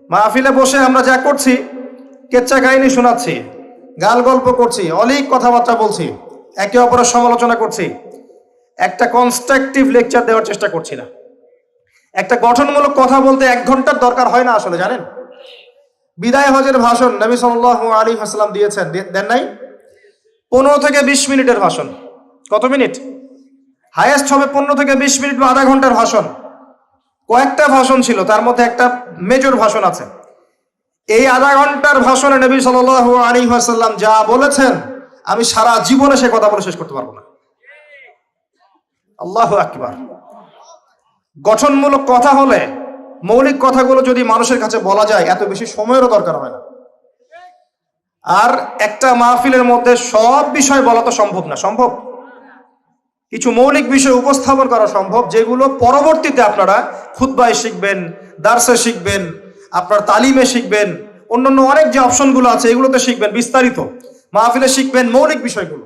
মাহফিলে বসে আমরা যা করছি, কেচ্চা কাহিনী শোনাচ্ছি, গাল গল্প করছি, অলিক কথাবার্তা বলছি, একে অপরের সমালোচনা করছি, একটা কনস্ট্রাকটিভ লেকচার দেওয়ার চেষ্টা করছি না। একটা গঠনমূলক কথা বলতে 1 ঘন্টার দরকার হয় না আসলে, জানেন? বিদায় হজের ভাষণ নবী সাল্লাল্লাহু আলাইহি ওয়াসাল্লাম দিয়েছেন, দেন নাই? 15 থেকে 20 মিনিটের ভাষণ। কত মিনিট? হাইয়েস্ট হবে 15 থেকে 20 মিনিট বা আধা ঘন্টার ভাষণ। কয়েকটা ভাষণ ছিল, তার মধ্যে একটা মেজর ভাষণ আছে। এই আধা ঘন্টার ভাষণে নবী সাল্লাল্লাহু আলাইহি ওয়াসাল্লাম যা বলেছেন, আমি সারা জীবনে সে কথা বলে শেষ করতে পারবো না। আল্লাহু আকবার। গঠনমূলক কথা হলে, মৌলিক কথাগুলো যদি মানুষের কাছে বলা যায়, এত বেশি সময়েরও দরকার হয় না। আর একটা মাহফিলের মধ্যে সব বিষয় বলা তো সম্ভব না। সম্ভব? কিছু মৌলিক বিষয় উপস্থাপন করা সম্ভব, যেগুলো পরবর্তীতে আপনারা খুতবায় শিখবেন, দার্সে শিখবেন, আপনার তালিমে শিখবেন, অন্যান্য অনেক যে অপশনগুলো আছে এগুলোতে শিখবেন, বিস্তারিত মাহফিলে শিখবেন মৌলিক বিষয়গুলো।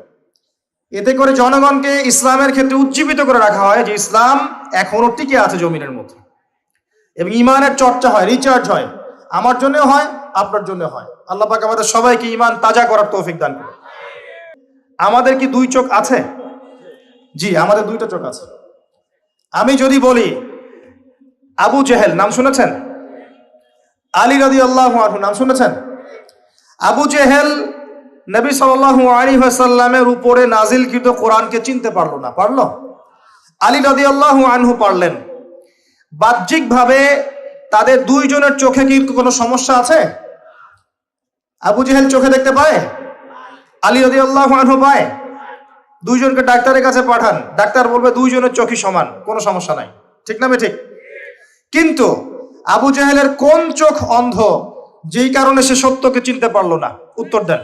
এতে করে জনগণকে ইসলামের ক্ষেত্রে উজ্জীবিত করে রাখা হয় যে ইসলাম এখনো টিকে আছে জমিনের মধ্যে, এবং ইমানের চর্চা হয়, রিচার্জ হয়। আমার জন্য হয়, আপনার জন্য হয়। আল্লাহ পাক আমাদের সবাইকে ইমান তাজা করার তৌফিক দান করুন। আমাদের কি 2 চোখ আছে? জি, আমাদের 2টা চোখ আছে। আমি যদি বলি আবু জেহেল, নাম শুনেছেন? আলী রাদিয়াল্লাহু আনহু, নাম শুনেছেন? আবু জেহেল নবী সাল্লাল্লাহু আলাইহি ওয়াসাল্লামের উপরে নাজিলকৃত কোরআনকে চিনতে পারলো না। পারলো? আলী রাদিয়াল্লাহু আনহু পারলেন। বাহ্যিকভাবে তাদের 2 জনের চোখে কি কোনো সমস্যা আছে? আবু জেহেল চোখে দেখতে পায়? আলী রাদিয়াল্লাহু আনহু পায়? 2 জনকে ডাক্তারের কাছে পাঠান, ডাক্তার বলবে 2 জনের চোখই সমান, কোনো সমস্যা নাই। ঠিক না ঠিক? কিন্তু আবু জেহেলের কোন চোখ অন্ধ, যেই কারণে সে সত্যকে চিনতে পারলো না? উত্তর দেন।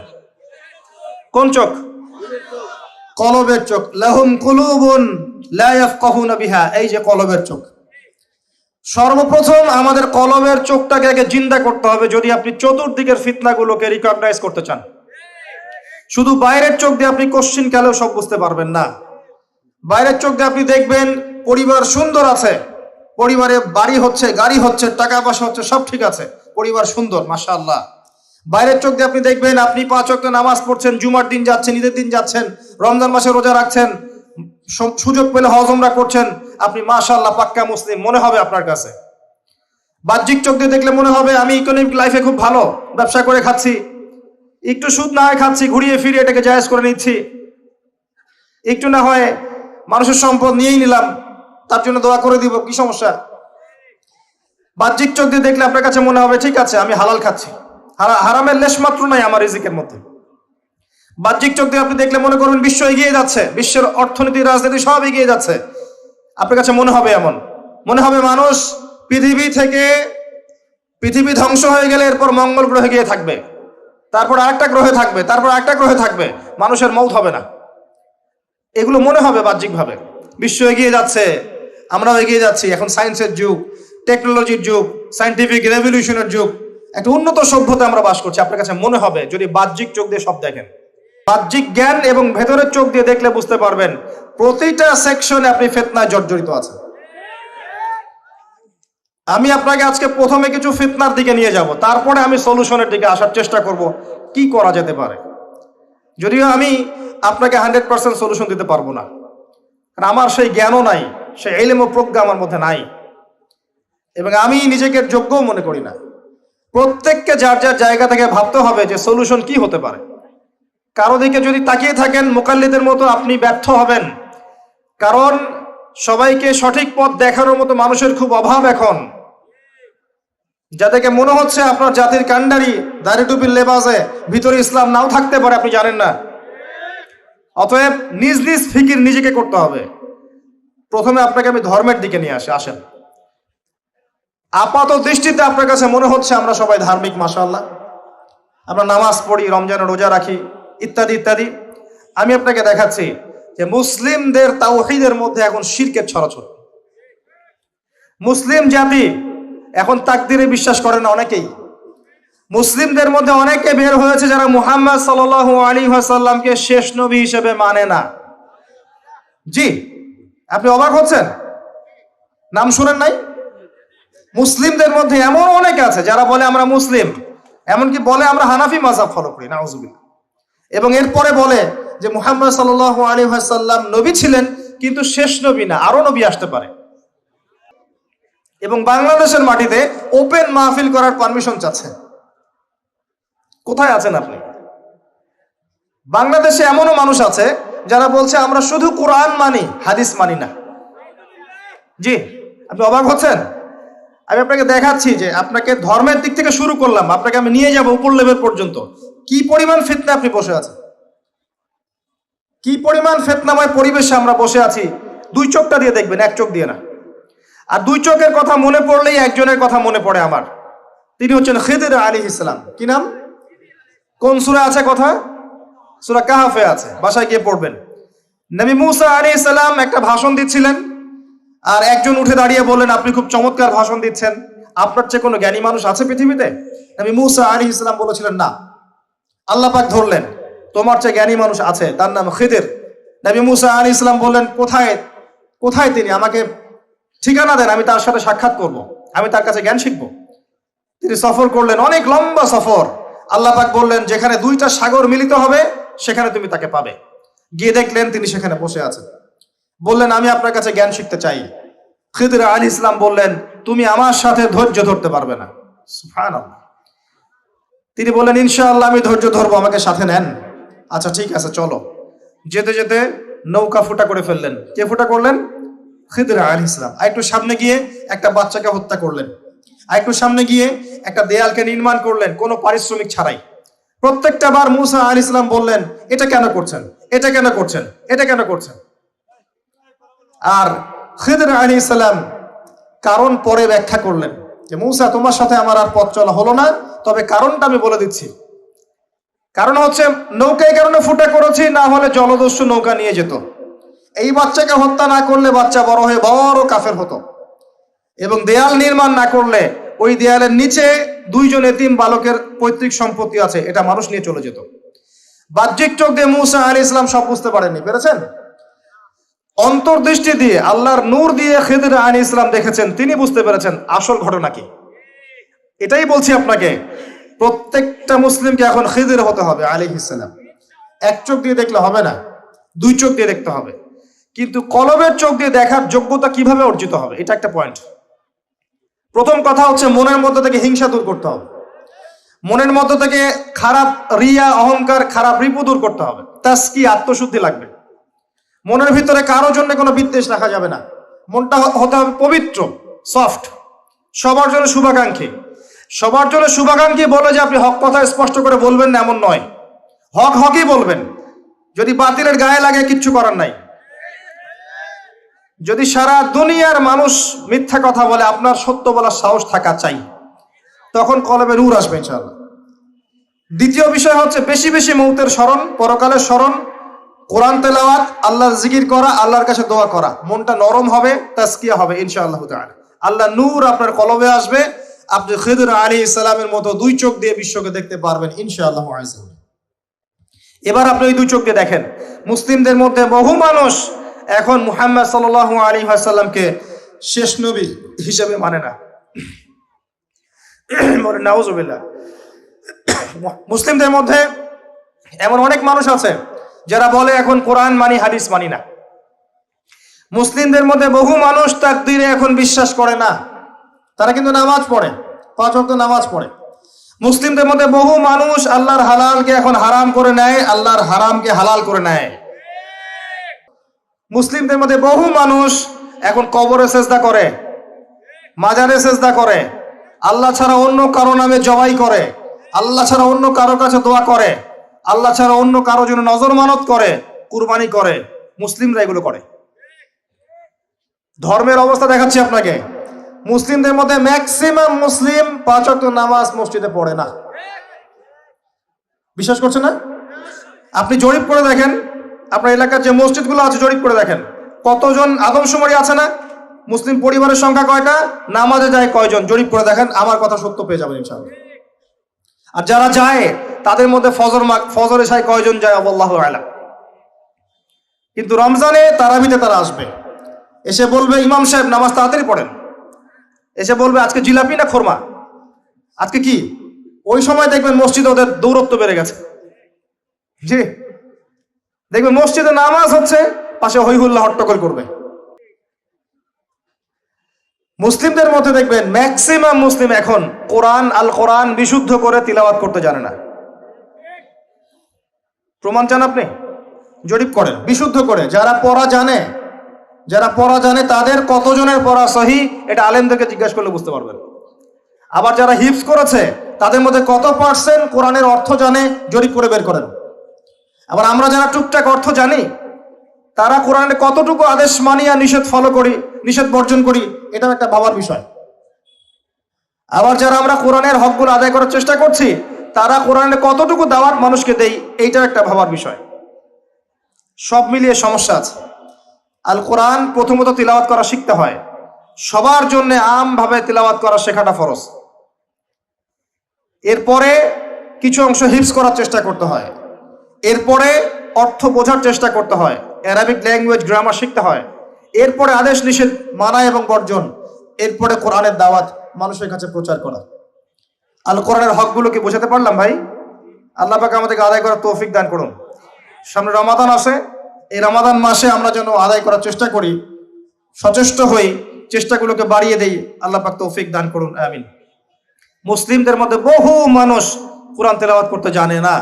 কোন চোখ? কলবের চোখ। লাহুম কুলুবুন লা ইয়াফকাহুনা বিহা, এই যে কলবের চোখ। সর্বপ্রথম আমাদের কলবের চোখটাকে আগে জিন্দা করতে হবে, যদি আপনি চতুর্দিকের ফিতনাগুলোকে রিকগনাইজ করতে চান। শুধু বাইরের চোখ দিয়ে আপনি কোশ্চিন কালেও সব বুঝতে পারবেন না। বাইরের চোখ দিয়ে আপনি দেখবেন পরিবার সুন্দর আছে, পরিবারে বাড়ি হচ্ছে, গাড়ি হচ্ছে, টাকা পয়সা হচ্ছে, সব ঠিক আছে, পরিবার সুন্দর, মাশাআল্লাহ। বাইরের চোখ দিয়ে আপনি দেখবেন আপনি 5 ওয়াক্ত নামাজ পড়ছেন, জুমার দিন যাচ্ছেন, ঈদের দিন যাচ্ছেন, রমজান মাসে রোজা রাখছেন, সুযোগ পেলে হজ উমরা করছেন, আপনি মাশাআল্লাহ পাক্কা মুসলিম মনে হবে আপনার কাছে। বাহ্যিক চোখ দিয়ে দেখলে মনে হবে আমি ইকোনমিক লাইফে খুব ভালো, ব্যবসা করে খাচ্ছি, একটু সুদ না হয় খাচ্ছি, ঘুরিয়ে ফিরিয়ে এটাকে জায়েজ করে নিচ্ছি, একটু না হয় মানুষের সম্পদ নিয়েই নিলাম, তার জন্য দোয়া করে দিব, কি সমস্যা? বাহ্যিক চোখ দিয়ে দেখলে আপনার কাছে মনে হবে ঠিক আছে, আমি হালাল খাচ্ছি, হারামের লেশ মাত্র নাই আমার রিজিকের মধ্যে। বাহ্যিক চোখ দিয়ে আপনি দেখলে মনে করবেন বিশ্ব এগিয়ে যাচ্ছে, বিশ্বের অর্থনীতি, রাজনীতি সব এগিয়ে যাচ্ছে, আপনার কাছে মনে হবে এমন, মনে হবে মানুষ পৃথিবী ধ্বংস হয়ে গেলে এরপর মঙ্গল গ্রহে গিয়ে থাকবে, তারপর আরেকটা গ্রহে থাকবে, তারপর আরেকটা গ্রহে থাকবে, মানুষের মৌত হবে না। এগুলো মনে হবে বাহ্যিকভাবে। বিশ্ব এগিয়ে যাচ্ছে, আমরাও এগিয়ে যাচ্ছি, এখন সায়েন্সের যুগ, টেকনোলজির যুগ, সায়েন্টিফিক রেভলিউশনের যুগ, একটা উন্নত সভ্যতা আমরা বাস করছি, আপনার কাছে মনে হবে যদি বাহ্যিক চোখ দিয়ে সব দেখেন। বাহ্যিক জ্ঞান এবং ভেতরের চোখ দিয়ে দেখলে বুঝতে পারবেন প্রতিটা সেকশনে আপনি ফিতনায় জর্জরিত আছেন। আমি আপনাকে আজকে প্রথমে কিছু ফিতনার দিকে নিয়ে যাব, তারপরে আমি সলিউশনের দিকে আসার চেষ্টা করব কি করা যেতে পারে। যদিও আমি আপনাকে 100% সলিউশন দিতে পারবো না, কারণ আমার সেই জ্ঞানও নাই, সেই ইলম ও প্রজ্ঞা আমার মধ্যে নাই, এবং আমি নিজেকে যোগ্যও মনে করি না। প্রত্যেককে যার যার জায়গা থেকে ভাবতে হবে যে সলিউশন কি হতে পারে। কারো দিকে যদি তাকিয়ে থাকেন মুকাল্লিদের মতো, আপনি ব্যর্থ হবেন, কারণ সবাইকে সঠিক পথ দেখানোর মতো মানুষের খুব অভাব এখন। যাদেরকে মনে হচ্ছে আপনার জাতির কান্ডারি, দাড়ি টুপির লেবাসে, ভিতরে ইসলাম নাও থাকতে পারে, আপনি জানেন না। অতএব নিজ নিজ ফিকির নিজেকে করতে হবে। প্রথমে আপনাকে আমি ধর্মের দিকে নিয়ে আসেন। আপাত দৃষ্টিতে আপনার কাছে মনে হচ্ছে আমরা সবাই ধার্মিক, মাশাআল্লাহ, আমরা নামাজ পড়ি, রমজানে রোজা রাখি, ইত্যাদি ইত্যাদি। আমি আপনাকে দেখাচ্ছি যে মুসলিমদের তাওহীদের মধ্যে এখন শিরকের ছড়াছড়ি। মুসলিম জাতি এখন তাকদীরে বিশ্বাস করে না অনেকেই। মুসলিমদের মধ্যে অনেকে বের হয়েছে যারা মুহাম্মদ সাল্লাল্লাহু আলাইহি ওয়াসাল্লামকে শেষ নবী হিসেবে মানে না। জি, আপনি অবাক হচ্ছেন, নাম শুনেন নাই? মুসলিমদের মধ্যে এমন অনেকে আছে যারা বলে আমরা মুসলিম, এমনকি বলে আমরা হানাফি মাযহাব ফলো করি, নাউযুবিল্লাহ। এবং এরপরে বলে যে মুহাম্মদ সাল্লাল্লাহু আলাইহি ওয়াসাল্লাম নবী ছিলেন, কিন্তু শেষ নবী না, আরো নবী আসতে পারে। এবং বাংলাদেশের মাটিতে ওপেন মাহফিল করার পারমিশন চাচ্ছে। কোথায় আছেন আপনি? বাংলাদেশে এমনও মানুষ আছে যারা বলছে আমরা শুধু কোরআন মানি, হাদিস মানি না। জি, আপনি অবাক হচ্ছেন? আমি আপনাকে দেখাচ্ছি যে আপনাকে ধর্মের দিক থেকে শুরু করলাম, আপনাকে আমি নিয়ে যাব উপর লেভেল পর্যন্ত। কি পরিমাণ ফিতনা আপনি বসে আছেন, কি পরিমাণ ফিতনাময় পরিবেশে আমরা বসে আছি। দুই চোখটা দিয়ে দেখবেন, এক চোখ দিয়ে না। আর দুই চোখের কথা মনে পড়লেই একজনের কথা মনে পড়ে আমার। তিনি হচ্ছেন খিদির আলাইহিস সালাম। কি নাম? কোন সূরা আছে কথা? সূরা কাহফে আছে, বাসায় গিয়ে পড়বেন। নবী মুসা আলাইহিস সালাম একটা ভাষণ দিচ্ছিলেন, আর একজন উঠে দাঁড়িয়ে বললেন আপনি খুব চমৎকার ভাষণ দিচ্ছেন, আপনার চেয়ে কোনো জ্ঞানী মানুষ আছে পৃথিবীতে? নবী মুসা আলাইহিস সালাম বলেছিলেন না। আল্লাহ পাক ধরলেন তোমার চেয়ে জ্ঞানী মানুষ আছে, তার নাম খিদির। নবী মুসা আলাইহিস সালাম বললেন কোথায় কোথায় তিনি? আমাকে ঠিকানা দেন, আমি তার সাথে সাক্ষাৎ করব, আমি তার কাছে জ্ঞান শিখব। তিনি সফর করলেন, অনেক লম্বা সফর। আল্লাহ পাক বললেন যেখানে দুইটা সাগর মিলিত হবে সেখানে তুমি তাকে পাবে। গিয়ে দেখলেন তিনি সেখানে বসে আছেন। বললেন আমি আপনার কাছে জ্ঞান শিখতে চাই। খিদির আলাইহিস সালাম বললেন তুমি আমার সাথে ধৈর্য ধরতে পারবে না। সুবহানাল্লাহ। তিনি বললেন ইনশাআল্লাহ আমি ধৈর্য ধরবো, আমাকে সাথে নেন। আচ্ছা ঠিক আছে চলো। যেতে যেতে নৌকা ফুটা করে ফেললেন। কে ফুটা করলেন? খিদির আলাইহিস সালাম। আর একটু সামনে গিয়ে একটা বাচ্চাকে হত্যা করলেন। আর একটু সামনে গিয়ে একটা দেয়ালকে নির্মাণ করলেন কোনো পারিশ্রমিক ছাড়াই। প্রত্যেকটা বার মুসা আলাইহিস সালাম বললেন এটা কেন করছেন, এটা কেন করছেন, এটা কেন করছেন। আর খিদির আলাইহিস সালাম কারণ পরে ব্যাখ্যা করলেন যে মুসা তোমার সাথে আমার আর পথ চলা হলো না, তবে কারণটা আমি বলে দিচ্ছি। কারণ হচ্ছে নৌকা এই কারণে ফুটা করেছি, না হলে জলদস্যু নৌকা নিয়ে যেত। এই বাচ্চাকে হত্যা না করলে বাচ্চা বড় হয়ে বড় কাফের হতো। এবং দেয়াল নির্মাণ না করলে ওই দেয়ালের নিচে দুইজন এতিম বালকের পৈতৃক সম্পত্তি আছে, এটা মানুষ নিয়ে চলে যেত। বাহ্যিক চোখ দিয়ে মুসা আলাইহিস সালাম সব বুঝতে পারেননি, পেরেছেন? অন্তর্দৃষ্টি দিয়ে, আল্লাহর নূর দিয়ে খিদির আলাইহিস সালাম দেখেছেন, তিনি বুঝতে পেরেছেন আসল ঘটনা কি। এটাই বলছি আপনাকে, প্রত্যেকটা মুসলিমকে এখন খিদির হতে হবে আলাইহিস সালাম। এক চোখ দিয়ে দেখলে হবে না, দুই চোখ দিয়ে দেখতে হবে। কিন্তু কলবের চোখ দিয়ে দেখার যোগ্যতা কিভাবে অর্জিত হবে, এটা একটা পয়েন্ট। প্রথম কথা হচ্ছে মনের মধ্যে থেকে হিংসা দূর করতে হবে। মনের মধ্যে থেকে খারাপ রিয়া, অহংকার, খারাপ রিপু দূর করতে হবে। তাসকি, আত্মশুদ্ধি লাগবে। মনের ভিতরে কারো জন্য কোনো বিদ্বেষ রাখা যাবে না। মনটা হতে হবে পবিত্র, সফট, সবার জন্য শুভাকাঙ্ক্ষী। সবার জন্য শুভাকাঙ্ক্ষী বলে যে আপনি হক কথা স্পষ্ট করে বলবেন না এমন নয়, হক হকই বলবেন। যদি বাতিলের গায়ে লাগে কিচ্ছু করার নাই। যদি সারা দুনিয়ার মানুষ মিথ্যা কথা বলে আপনার সত্য বলার সাহস থাকা চাই, তখন কলবে নূর আসবে ইনশাআল্লাহ। দ্বিতীয় বিষয় হচ্ছে বেশি বেশি মৌতের স্মরণ, পরকালের স্মরণ, কোরআন তেলাওয়াত, আল্লাহর জিকির করা, আল্লাহর কাছে দোয়া করা। মনটা নরম হবে, তাসকিয়া হবে ইনশাআল্লাহ তাআলা। আল্লাহ নূর আপনার কলবে আসবে, আপনি খিদির আলাইহিস সালামের মতো দুই চোখ দিয়ে বিশ্বকে দেখতে পারবেন ইনশাআল্লাহ। এবার আপনি ওই দুই চোখ দিয়ে দেখেন, মুসলিমদের মধ্যে বহু মানুষ এখন মুহাম্মদ সাল্লাল্লাহু আলাইহি ওয়াসাল্লামকে শেষ নবী হিসেবে মানে না। নাউযুবিল্লাহ। মুসলিমদের মধ্যে এমন অনেক মানুষ আছে যারা বলে এখন কোরআন মানি, হাদিস মানি না। মুসলিমদের মধ্যে বহু মানুষ তাকদীরে এখন বিশ্বাস করে না, তারা কিন্তু নামাজ পড়ে, 5 ওয়াক্ত নামাজ পড়ে। মুসলিমদের মধ্যে বহু মানুষ আল্লাহর হালালকে এখন হারাম করে নেয়, আল্লাহর হারামকে হালাল করে নেয়। মুসলিমদের মধ্যে বহু মানুষ এখন কবরে সেজদা করে, মাজারে সেজদা করে, আল্লাহ ছাড়া অন্য কারো নামে জবাই করে, আল্লাহ ছাড়া অন্য কারো কাছে দোয়া করে, আল্লাহ ছাড়া অন্য কারো জন্য নজর মানত করে, কুরবানি করে। মুসলিমরা এগুলো করে। ধর্মের অবস্থা দেখাচ্ছি আপনাকে। মুসলিমদের মধ্যে ম্যাক্সিমাম মুসলিম 5 ওয়াক্ত নামাজ মসজিদে পড়ে না। বিশ্বাস করছেন না? আপনি জরিপ করে দেখেন, আপনার এলাকার যে মসজিদগুলো আছে জরিপ করে দেখেন, কতজন আদমশুমারি আছে না? মুসলিম পরিবারের সংখ্যা কয়টা, নামাজে যায় কয়জন, জরিপ করে দেখেন, আমার কথা সত্য পেয়ে যাবেন ইনশাআল্লাহ। আর যারা যায় তাদের মধ্যে ফজরে যায় কয়জন যায় আল্লাহু আ'লাম। কিন্তু রমজানে তারাবিতে তারা আসবে, এসে বলবে ইমাম সাহেব নামাজ তাড়াতাড়ি পড়েন। এসে বলবে আজকে জিলাপি না খোরমা, আজকে কি? ওই সময় দেখবেন মসজিদে ওদের দৌরত্ব বেড়ে গেছে। জি, দেখবেন মসজিদে নামাজ হচ্ছে, পাশে হই হুল্লা হট্টগোল করবে। মুসলিমদের মধ্যে দেখবেন ম্যাক্সিমাম মুসলিম এখন আল কোরআন বিশুদ্ধ করে তিলাওয়াত করতে জানে না। প্রমাণ চান আপনি? জরিপ করেন, বিশুদ্ধ করে যারা পড়া জানে তাদের কতজনের পড়া সহি, এটা আলেমদেরকে জিজ্ঞাসা করলে বুঝতে পারবেন। আবার যারা হিফজ করেছে তাদের মধ্যে কত পার্সেন্ট কোরআনের অর্থ জানে, জরিপ করে বের করেন। আবার আমরা যারা টুকটাক অর্থ জানি, তারা কোরআনের কতটুকু আদেশ মানি আর নিষেধ বর্জন করি, এটাও একটা ভাবার বিষয়। আবার যারা আমরা কোরআনের হকগুলো আদায় করার চেষ্টা করছি, তারা কোরআনের কতটুকু দাওয়াত মানুষকে দেই, এইটাও একটা ভাবার বিষয়। সব মিলিয়ে সমস্যা আছে। আল কোরআন প্রথমত তিলাওয়াত করা শিখতে হয়। সবার জন্য আমভাবে তিলাওয়াত করা শেখাটা ফরজ। এরপরে কিছু অংশ হিফজ করার চেষ্টা করতে হয়। এরপরে অর্থ বোঝার চেষ্টা করতে হয়। অ্যারাবিক ল্যাঙ্গুয়েজ, গ্রামার শিখতে হয়। এরপরে আদেশ নিষেধ মানা এবং বর্জন। এরপরে কোরআনের দাওয়াত মানুষের কাছে প্রচার করা। আল কোরআনের হকগুলোকে বোঝাতে পারলাম ভাই? আল্লাহ পাক আমাদেরকে আদায় করার তৌফিক দান করুন। সামনে রমাদান আসে, এই রমাদান মাসে আমরা যেন আদায় করার চেষ্টা করি, সচেষ্ট হই, চেষ্টাগুলোকে বাড়িয়ে দেই। আল্লাহ পাক তৌফিক দান করুন, আমিন। মুসলিমদের মধ্যে বহু মানুষ কোরআন তেলাওয়াত করতে জানে না।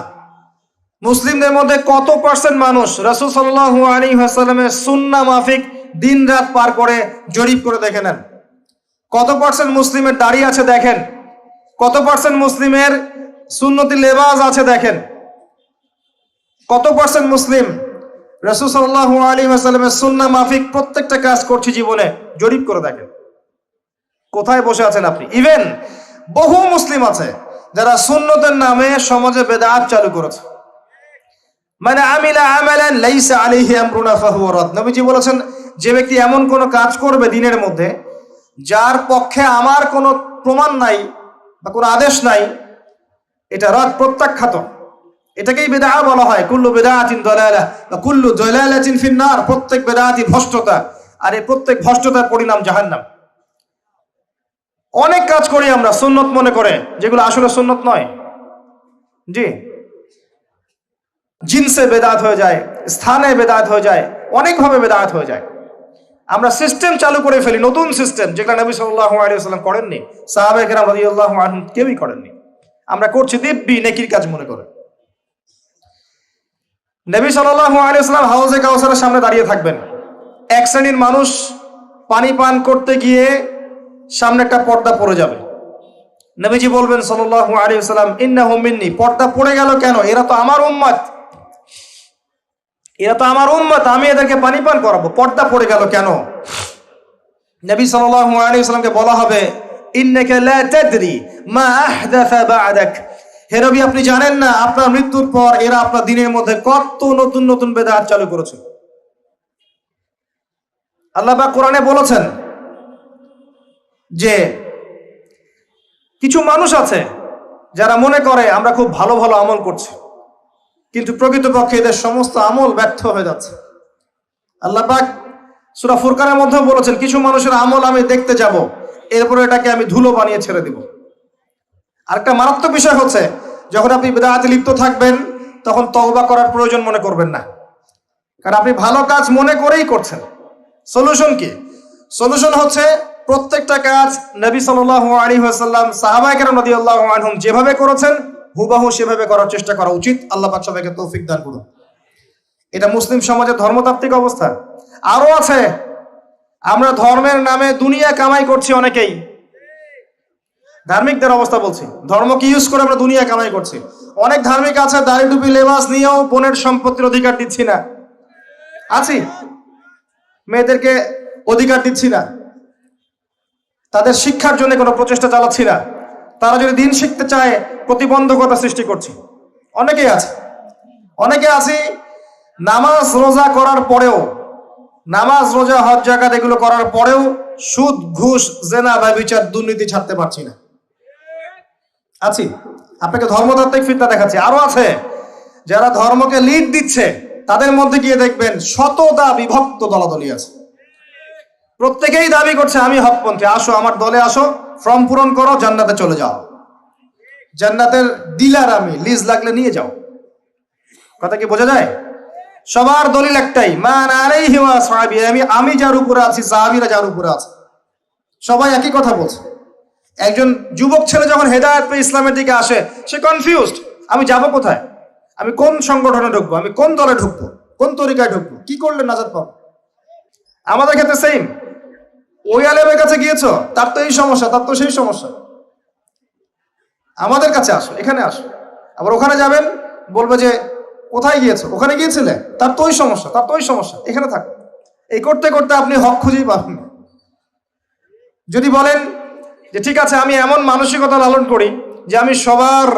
মুসলিমদের মধ্যে কত পার্সেন্ট মানুষ রাসূল সাল্লাল্লাহু আলাইহি ওয়াসাল্লামের সুন্নাহ মাফিক দিন রাত পার করে জরিপ করে দেখে নেন। কত পার্সেন্ট মুসলিমের দাড়ি আছে দেখেন, কত পার্সেন্ট মুসলিমের সুন্নতি লেবাস আছে দেখেন, কত পার্সেন্ট মুসলিম রাসূল সাল্লাল্লাহু আলাইহি ওয়াসাল্লামের সুন্নাহ মাফিক প্রত্যেকটা কাজ করছে জীবনে, জরিপ করে দেখেন। কোথায় বসে আছেন আপনি? ইভেন বহু মুসলিম আছে যারা সুন্নতের নামে সমাজে বেদাত চালু করেছে। মানে আমিলা আমালান লাইসা আলাইহি আমরুনা ফাহুয়া রাদ। নবীজি বলেছেন, যে ব্যক্তি এমন কোন কাজ করবে দিনের মধ্যে যার পক্ষে আমার কোনো প্রমাণ নাই বা কোনো আদেশ নাই, এটা রাদ, প্রত্যাখ্যাত। এটাকেই বিদআ বলা হয়। কুল্লু বিদআতিন দালালাহ ওয়া কুল্লু দালালাতিন ফিন-নার। প্রত্যেক বিদআতই ভ্রষ্টতা, আর এই প্রত্যেক ভ্রষ্টতার পরিণাম জাহান্নাম। অনেক কাজ করি আমরা সুন্নত মনে করে, যেগুলো আসলে সুন্নত নয়। জি, জিনসে বেদাত হয়ে যায়, স্থানে বেদাত হয়ে যায়, অনেকভাবে বেদাত হয়ে যায়। আমরা সিস্টেম চালু করে ফেলি, নতুন সিস্টেম, যেগুলো নবী সাল্লাল্লাহু আলাইহি ওয়াসাল্লাম করেননি, সাহাবায়ে কেরাম রাদিয়াল্লাহু আনহুম কেউই করেননি। আমরা করছি দিব্যি নেকির কাজ মনে করে। নবী সাল্লাল্লাহু আলাইহি ওয়াসাল্লাম হাউজে কাউসারের সামনে দাঁড়িয়ে থাকবেন। এক শ্রেণীর মানুষ পানি পান করতে গিয়ে সামনে একটা পর্দা পড়ে যাবে। নবীজি বলবেন সাল্লাল্লাহু আলাইহি ওয়াসাল্লাম, ইন্নাহুম মিন্নি। পর্দা পড়ে গেল কেন? এরা তো আমার উম্মত, আমি এদেরকে পানি পান করাবো, পর্দা পড়ে গেল কেন? নবী সাল্লাল্লাহু আলাইহি ওয়াসাল্লামকে বলা হবে, ইন্নাকা লা তাদরি মা আহদাসা বা'দাক। হে নবী, আপনি জানেন না আপনার মৃত্যুর পর এরা আপনার দিনের মধ্যে কত নতুন নতুন বেদাত চালু করেছে। আল্লাহ পাক কোরআনে বলেছেন যে কিছু মানুষ আছে যারা মনে করে আমরা খুব ভালো ভালো আমল করছি, কিন্তু প্রকৃতপক্ষে এদের সমস্ত আমল ব্যর্থ হয়ে যাচ্ছে। আল্লাহ পাক সূরা ফুরকানের মধ্যে বলেছেন, কিছু মানুষের আমল আমি দেখতে যাব, এরপরে এটাকে আমি ধুলো বানিয়ে ছেড়ে দিব। আরেকটা মারাত্মক বিষয় হচ্ছে, যখন আপনি বিদআতে লিপ্ত থাকবেন তখন তওবা করার প্রয়োজন মনে করবেন না, কারণ আপনি ভালো কাজ মনে করেই করছেন। সলিউশন কি? সলিউশন হচ্ছে প্রত্যেকটা কাজ নবী সাল্লাল্লাহু আলাইহি ওয়াসাল্লাম, সাহাবায়ে কেরাম রাদিয়াল্লাহু আনহুম যেভাবে করেছেন হুবহু সেভাবে করার চেষ্টা করা উচিত। আল্লাহ পাক সবাইকে তৌফিক দান করুন। এটা মুসলিম সমাজের ধর্মতাত্ত্বিক অবস্থা। আরো আছে, আমরা ধর্মের নামে দুনিয়া কামাই করছি অনেকেই। ধার্মিকদের অবস্থা বলছি, ধর্মকে ইউজ করে আমরা দুনিয়া কামাই করছি। অনেক ধার্মিক আছে দাড়ি টুপি লেবাস নিয়েও বোনের সম্পত্তির অধিকার দিচ্ছি না, আছি, মেয়েদেরকে অধিকার দিচ্ছি না, তাদের শিক্ষার জন্য কোনো প্রচেষ্টা চালাচ্ছি না, তারা যদি দিন শিখতে চায় প্রতিবন্ধকতা সৃষ্টি করছি। অনেকে আছি নামাজ রোজা করার পরেও, নামাজ রোজা হজ যাকাত এগুলো করার পরেও সুদ ঘুষ জেনা ব্যভিচার দুর্নীতি ছাড়তে পারছি না, আছি। আপনাকে ধর্মতাত্ত্বিক ফিতনা দেখাচ্ছি। আরো আছে যারা ধর্মকে লিড দিচ্ছে, তাদের মধ্যে গিয়ে দেখবেন শতটা বিভক্ত দলাদলি আছে। প্রত্যেকেই দাবি করছে আমি হকপন্থী, আসো আমার দলে আসো, ফর্ম পূরণ করো, জান্নাতে চলে যাও, জান্নাতের ডিলার আমি, লিজ লাগলে নিয়ে যাও। কথা কি বোঝা যায়? সবার দলিল একটাই, মান আলাইহি ওয়া আসহাবি, আমি যার উপরে আছি, সাহাবীরা যার উপরে আছে, সবাই একই কথা বলছে। একজন যুবক ছেলে যখন হেদায়েত পেয়ে ইসলামের দিকে আসে, সে কনফিউজড, আমি যাব কোথায়, আমি কোন সংগঠনে ঢুকবো, আমি কোন দলে ঢুকবো, কোন তরিকায় ঢুকবো, কি করলে নাজাত পাবো। আমাদের ক্ষেত্রে সেম, ওই আলেমের কাছে গিয়েছো, তার তো এই সমস্যা, তার তো সেই সমস্যা, আমাদের কাছে আসো, এখানে আসো। আবার ওখানে যাবেন, বলবে যে কোথায় গিয়েছো, ওখানে গিয়েছিলে, তার তো ওই সমস্যা, তার তো ওই সমস্যা, এখানে থাকো। এই করতে করতে আপনি হক খুঁজেই পাবেন। যদি বলেন যে ঠিক আছে, আমি এমন মানসিকতা লালন করি যে আমি সবার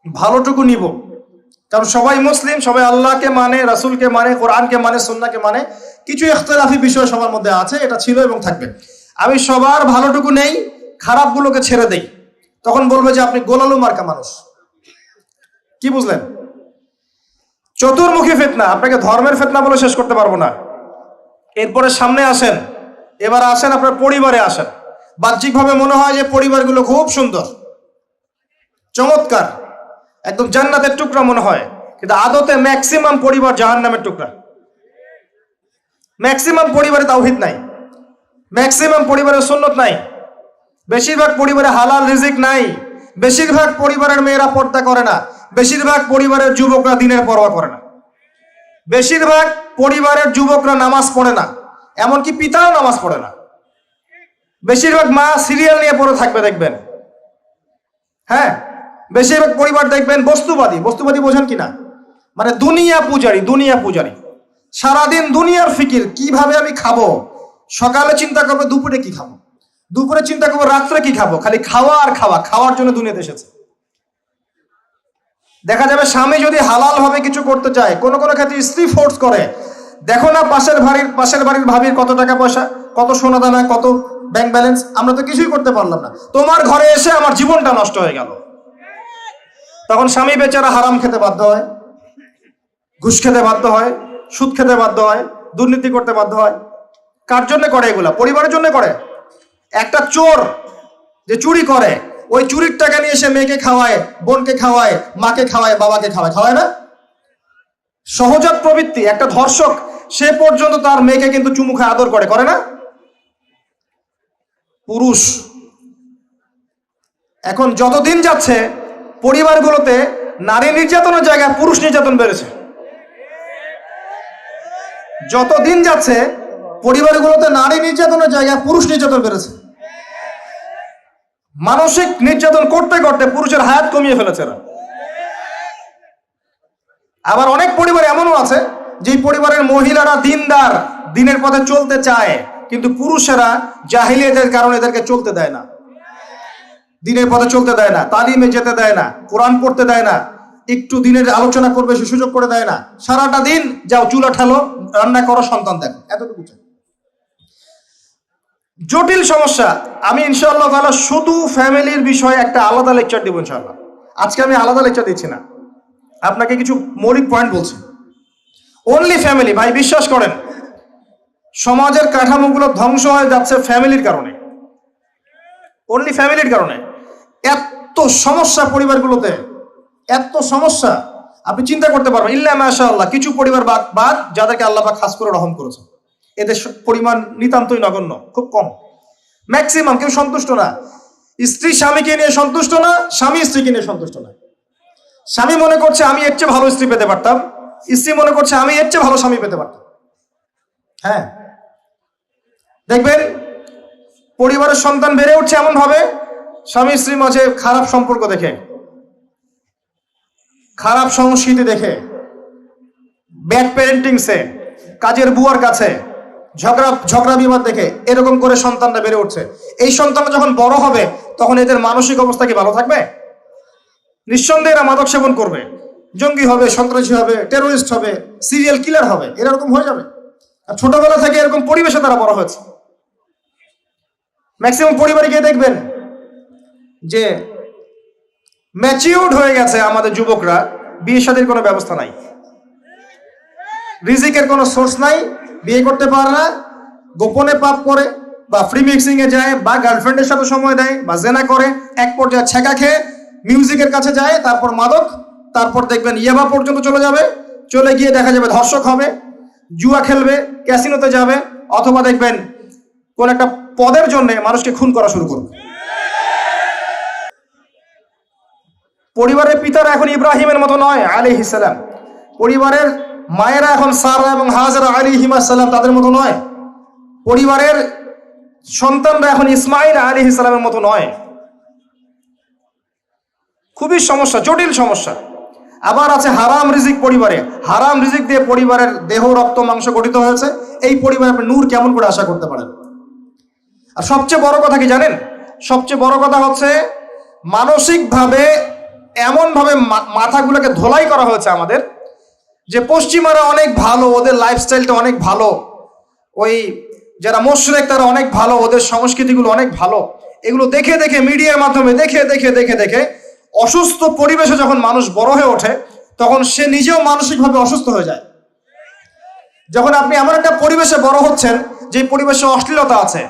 ভালোটুকু নিব, কারণ সবাই মুসলিম, সবাই আল্লাহকে মানে, রাসূলকে মানে, কোরআনকে মানে, সুন্নাহকে মানে, কিছু ইখতিলাফি বিষয় সবার মধ্যে আছে, এটা ছিল এবং থাকবে, আমি সবার ভালোটুকু নেই, খারাপগুলোকে ছেড়ে দেই। তখন বলবে যে আপনি গোলালু মার্কা মানুষ। কি বুঝলেন? চতুর্মুখী ফিতনা, আপনাকে ধর্মের ফিতনা বলে শেষ করতে পারবো না। এরপরে সামনে আসেন, এবার আসেন আপনার পরিবারে আসেন। বাহ্যিকভাবে মনে হয় যে পরিবারগুলো খুব সুন্দর, চমৎকার, একদম জান্নাতের টুকরা মনে হয়, কিন্তু আদতে ম্যাক্সিমাম পরিবার জাহান্নামের টুকরা। ম্যাক্সিমাম পরিবারে তাওহীদ নাই, ম্যাক্সিমাম পরিবারে সুন্নত নাই, বেশিরভাগ পরিবারে হালাল রিজিক নাই, বেশিরভাগ পরিবারের মেয়েরা পর্দা করে না, বেশিরভাগ পরিবারের যুবকরা দিনের পরোয়া করে না, বেশিরভাগ পরিবারের যুবকরা নামাজ পড়ে না, এমনকি পিতাও নামাজ পড়ে না, বেশিরভাগ মা সিরিয়াল নিয়ে পড়ে থাকবে দেখবেন। হ্যাঁ, বেশিরভাগ পরিবার দেখবেন বস্তুবাদী। বস্তুবাদী বোঝেন কিনা? মানে দুনিয়া পূজারি, দুনিয়া পূজারি, সারাদিন দুনিয়ার ফিকির, কিভাবে আমি খাবো, সকালে চিন্তা করবে দুপুরে কি খাবো, দুপুরে চিন্তা করবো রাত্রে কি খাবো, খালি খাওয়া আর খাওয়া, খাওয়ার জন্য দুনিয়াতে এসেছে। দেখা যাবে স্বামী যদি হালাল ভাবে কিছু করতে চায়, কোনো কোনো ক্ষেত্রে স্ত্রী ফোর্স করে, দেখো না পাশের বাড়ির ভাবির কত টাকা পয়সা, কত সোনা দানা, কত ব্যাংক ব্যালেন্স, আমরা তো কিছুই করতে পারলাম না, তোমার ঘরে এসে আমার জীবনটা নষ্ট হয়ে গেল। তখন স্বামী বেচারা হারাম খেতে বাধ্য হয়, ঘুষ খেতে বাধ্য হয়, সুদ খেতে বাধ্য হয়, দুর্নীতি করতে বাধ্য হয়। কার জন্য করে এগুলা? পরিবারের জন্য করে। একটা চোর যে চুরি করে, ওই চুরির টাকা নিয়ে এসে মেয়েকে খাওয়ায়, বোনকে খাওয়ায়, মাকে খাওয়ায়, বাবাকে খাওয়ায়, খাওয়ায় না? সহজাত প্রবৃত্তি। একটা ধর্ষক, সে পর্যন্ত তার মেয়েকে কিন্তু চুমু খায়, আদর করে, করে না? পুরুষ। এখন যতদিন যাচ্ছে পরিবারগুলোতে নারী নির্যাতনের জায়গায় পুরুষ নির্যাতন বেড়েছে। যতদিন যাচ্ছে পরিবারগুলোতে নারী নির্যাতনের জায়গায় পুরুষ নির্যাতন বেড়েছে। মানসিক নির্যাতন করতে করতে পুরুষের হায়াত কমিয়ে ফেলেছে এরা। আবার অনেক পরিবার এমনও আছে যে পরিবারের মহিলারা দিনদার, দিনের পথে চলতে চায়, কিন্তু পুরুষেরা জাহিলিয়াতের কারণে এদেরকে চলতে দেয় না, দিনের পথে চলতে দেয় না, তালিমে যেতে দেয় না, কোরআন পড়তে দেয় না, একটু দিনের আলোচনা করবে সে সুযোগ করে দেয় না। সারাটা দিন যাও চুলা ঠালো, রান্না করো, সন্তান দেখো, এতটুকু চাই। জটিল সমস্যা। আমি ইনশাআল্লাহ তাআলা শুধু ফ্যামিলির বিষয়ে একটা আলাদা লেকচার দিব ইনশাআল্লাহ। আজকে আমি আলাদা লেকচার দিচ্ছি না, আপনাকে কিছু মৌলিক পয়েন্ট বলছি। অনলি ফ্যামিলি, ভাই বিশ্বাস করেন সমাজের কাঠামোগুলো ধ্বংস হয়ে যাচ্ছে ফ্যামিলির কারণে, অনলি ফ্যামিলির কারণে। এত সমস্যা পরিবারগুলোতে, এত সমস্যা আপনি চিন্তা করতে পারবেন। ইল্লা মাশাআল্লাহ, কিছু পরিবার বাদ যাদেরকে আল্লাহ পাক খাস করে রহম করেছে, এদের পরিমাণ নিতান্তই নগণ্য, খুব কম। ম্যাক্সিমাম কেউ সন্তুষ্ট না। স্ত্রী স্বামীকে নিয়ে সন্তুষ্ট না, স্বামী স্ত্রীকে নিয়ে সন্তুষ্ট না। স্বামী মনে করছে আমি এর চেয়ে ভালো স্ত্রী পেতে পারতাম, স্ত্রী মনে করছে আমি এর চেয়ে ভালো স্বামী পেতে পারতাম। হ্যাঁ, দেখবেন পরিবারের সন্তান বেড়ে উঠছে এমন ভাবে, স্বামী স্ত্রীর মাঝে খারাপ সম্পর্ক দেখে, খারাপ সংস্কৃতি দেখে, ব্যাড প্যারেন্টিংসে, কাজের বুয়ার কাছে ঝগড়া বিবাদ দেখে এরকম করে সন্তানরা বেড়ে উঠছে। এই সন্তানরা যখন বড় হবে তখন এদের মানসিক অবস্থা কি ভালো থাকবে? নিঃসন্দেহে এরা মাদক সেবন করবে, জঙ্গি হবে, সন্ত্রাসী হবে, টেরোরিস্ট হবে, সিরিয়াল কিলার হবে, এরকম হয়ে যাবে। আর ছোটবেলা থেকে এরকম পরিবেশে তারা বড় হয়েছে। ম্যাক্সিমাম পরিবারে গিয়ে দেখবেন যে ম্যাচিউরড হয়ে গেছে আমাদের যুবকরা, বিয়ে শাদীর কোনো ব্যবস্থা নাই, রিজিকের কোনো সোর্স নাই, বিয়ে করতে পারে না, গোপনে পাপ করে বা ফ্রি মিক্সিং এ যায় বা গার্লফ্রেন্ডের সাথে সময় দেয় বা জেনা করে, এক পর্যায়ে ছেঁকা খেয়ে মিউজিকের কাছে যায়, তারপর মাদক, তারপর দেখবেন ইয়াবা পর্যন্ত চলে যাবে, চলে গিয়ে দেখা যাবে ধর্ষক হবে, জুয়া খেলবে, ক্যাসিনোতে যাবে, অথবা দেখবেন কোন একটা পদের জন্য মানুষকে খুন করা শুরু করবে। পরিবারের পিতারা এখন ইব্রাহিমের মতো নয় আলাইহিস সালাম, পরিবারের মায়েরা এখন সারা এবং হাজরা আলাইহিমা সালাম তাদের মতো নয়, পরিবারের সন্তানরা এখন ইসমাইল আলাইহিস সালামের মতো নয়। খুবই সমস্যা, জটিল সমস্যা। আবার আছে হারাম রিজিক পরিবারে, হারাম রিজিক দিয়ে পরিবারের দেহ রক্ত মাংস গঠিত হয়েছে, এই পরিবারে আপনি নূর কেমন করে আশা করতে পারেন? আর সবচেয়ে বড় কথা কি জানেন? সবচেয়ে বড় কথা হচ্ছে মানসিকভাবে এমনভাবে মাথাগুলোকে ধোলাই করা হয়েছে আমাদের, যে পশ্চিমারা অনেক ভালো, ওদের লাইফস্টাইলটা অনেক ভালো, ওই যারা মুশরিক তারা অনেক ভালো, ওদের সংস্কৃতিগুলো অনেক ভালো, এগুলো দেখে দেখে মিডিয়ার মাধ্যমে দেখে দেখে দেখে দেখে অসুস্থ পরিবেশে যখন মানুষ বড় হয়ে ওঠে, তখন সে নিজেও মানসিকভাবে অসুস্থ হয়ে যায়। যখন আপনি এমন একটা পরিবেশে বড় হচ্ছেন যে পরিবেশে অশ্লীলতা আছে,